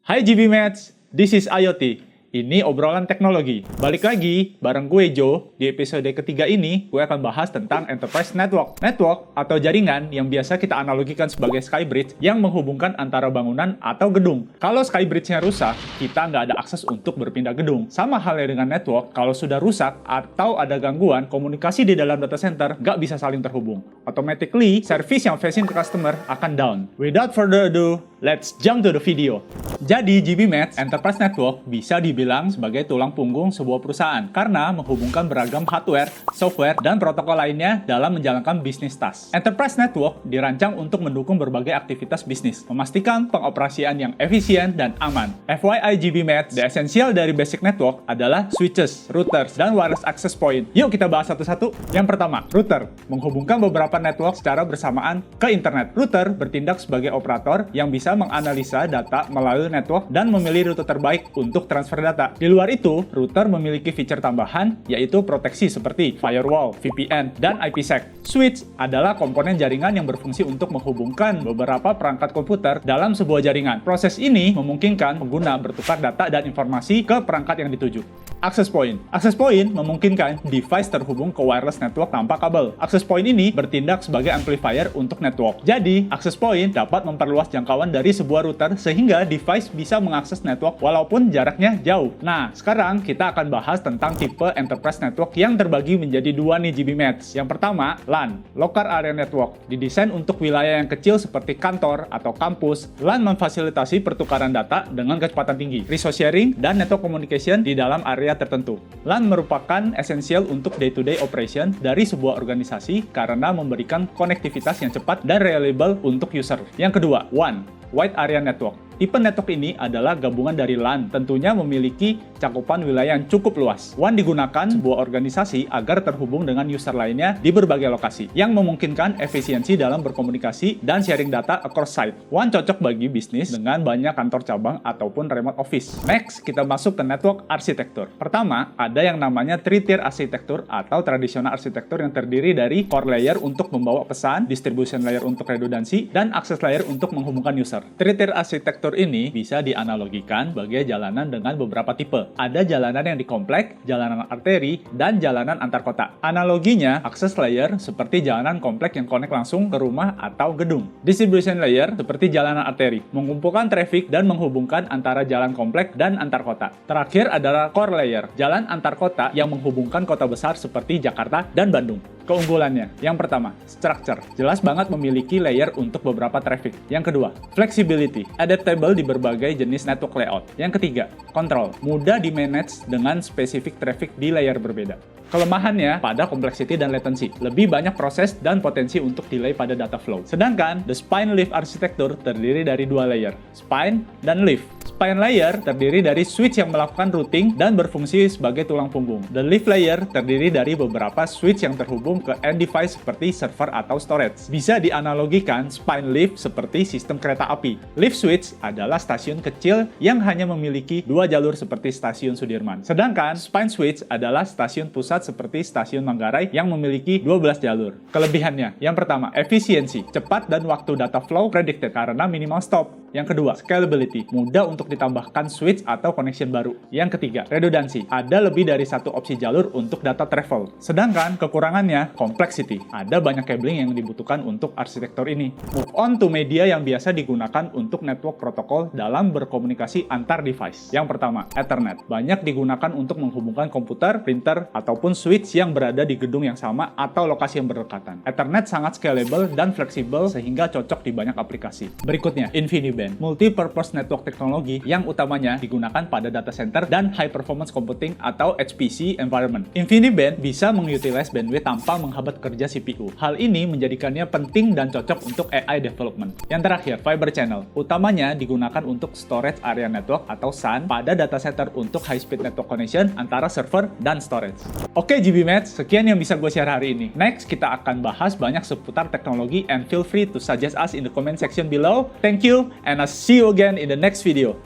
Hai GB Mates, this is IoT. Ini obrolan teknologi. Balik lagi bareng gue Joe. Di episode ketiga ini, gue akan bahas tentang Enterprise Network. Network atau jaringan yang biasa kita analogikan sebagai skybridge yang menghubungkan antara bangunan atau gedung. Kalau skybridge-nya rusak, kita nggak ada akses untuk berpindah gedung. Sama halnya dengan network, kalau sudah rusak atau ada gangguan, komunikasi di dalam data center nggak bisa saling terhubung. Automatically, service yang facing ke customer akan down. Without further ado, let's jump to the video. Jadi, GB Mates, Enterprise Network bisa dibilang sebagai tulang punggung sebuah perusahaan karena menghubungkan beragam hardware, software, dan protokol lainnya dalam menjalankan bisnis task. Enterprise Network dirancang untuk mendukung berbagai aktivitas bisnis, memastikan pengoperasian yang efisien dan aman. FYI GB Mates, the essential dari basic network adalah switches, routers, dan wireless access point. Yuk kita bahas satu-satu. Yang pertama, router, menghubungkan beberapa network secara bersamaan ke internet. Router bertindak sebagai operator yang bisa menganalisa data melalui network dan memilih rute terbaik untuk transfer data. Di luar itu, router memiliki fitur tambahan, yaitu proteksi seperti firewall, VPN, dan IPsec. Switch adalah komponen jaringan yang berfungsi untuk menghubungkan beberapa perangkat komputer dalam sebuah jaringan. Proses ini memungkinkan pengguna bertukar data dan informasi ke perangkat yang dituju. Access point. Access point memungkinkan device terhubung ke wireless network tanpa kabel. Access point ini bertindak sebagai amplifier untuk network. Jadi, access point dapat memperluas jangkauan dari sebuah router sehingga device bisa mengakses network walaupun jaraknya jauh. Nah, sekarang kita akan bahas tentang tipe enterprise network yang terbagi menjadi dua nih GB Mates. Yang pertama, LAN, Local Area Network. Didesain untuk wilayah yang kecil seperti kantor atau kampus. LAN memfasilitasi pertukaran data dengan kecepatan tinggi, resource sharing, dan network communication di dalam area tertentu. LAN merupakan esensial untuk day-to-day operation dari sebuah organisasi karena memberikan konektivitas yang cepat dan reliable untuk user. Yang kedua, WAN, Wide Area Network. Tipe network ini adalah gabungan dari LAN, tentunya memiliki cakupan wilayah yang cukup luas. WAN digunakan sebuah organisasi agar terhubung dengan user lainnya di berbagai lokasi, yang memungkinkan efisiensi dalam berkomunikasi dan sharing data across site. WAN cocok bagi bisnis dengan banyak kantor cabang ataupun remote office. Next, kita masuk ke network arsitektur. Pertama, ada yang namanya 3-tier arsitektur atau tradisional arsitektur yang terdiri dari core layer untuk membawa pesan, distribution layer untuk redundansi, dan access layer untuk menghubungkan user. 3-tier arsitektur ini bisa dianalogikan sebagai jalanan dengan beberapa tipe. Ada jalanan yang di komplek, jalanan arteri, dan jalanan antar kota. Analoginya, access layer seperti jalanan komplek yang connect langsung ke rumah atau gedung. Distribution layer seperti jalanan arteri, mengumpulkan traffic dan menghubungkan antara jalan komplek dan antar kota. Terakhir adalah core layer, jalan antar kota yang menghubungkan kota besar seperti Jakarta dan Bandung. Keunggulannya, yang pertama, structure. Jelas banget memiliki layer untuk beberapa traffic. Yang kedua, flexibility. Adaptable di berbagai jenis network layout. Yang ketiga, control. Mudah di-manage dengan spesifik traffic di layer berbeda. Kelemahannya pada complexity dan latency. Lebih banyak proses dan potensi untuk delay pada data flow. Sedangkan, the spine leaf arsitektur terdiri dari dua layer, spine dan leaf. Spine layer terdiri dari switch yang melakukan routing dan berfungsi sebagai tulang punggung. The leaf layer terdiri dari beberapa switch yang terhubung ke end device seperti server atau storage. Bisa dianalogikan spine leaf seperti sistem kereta api. Leaf switch adalah stasiun kecil yang hanya memiliki dua jalur seperti stasiun Sudirman. Sedangkan spine switch adalah stasiun pusat seperti stasiun Manggarai yang memiliki 12 jalur. Kelebihannya, yang pertama, efisiensi, cepat dan waktu data flow predicted karena minimal stop. Yang kedua, scalability, mudah untuk ditambahkan switch atau connection baru. Yang ketiga, redundancy, ada lebih dari satu opsi jalur untuk data travel. Sedangkan kekurangannya, complexity, ada banyak cabling yang dibutuhkan untuk arsitektur ini. Move on to media yang biasa digunakan untuk network protokol dalam berkomunikasi antar device. Yang pertama, Ethernet, banyak digunakan untuk menghubungkan komputer, printer, ataupun switch yang berada di gedung yang sama atau lokasi yang berdekatan. Ethernet sangat scalable dan fleksibel sehingga cocok di banyak aplikasi. Berikutnya, InfiniBand, multi-purpose network teknologi yang utamanya digunakan pada data center dan high performance computing atau HPC environment. InfiniBand bisa mengutilize bandwidth tanpa menghambat kerja CPU. Hal ini menjadikannya penting dan cocok untuk AI development. Yang terakhir, fiber channel, utamanya digunakan untuk storage area network atau SAN pada data center untuk high speed network connection antara server dan storage. Oke GB Mates, sekian yang bisa gue share hari ini. Next, kita akan bahas banyak seputar teknologi and feel free to suggest us in the comment section below. Thank you, and I'll see you again in the next video.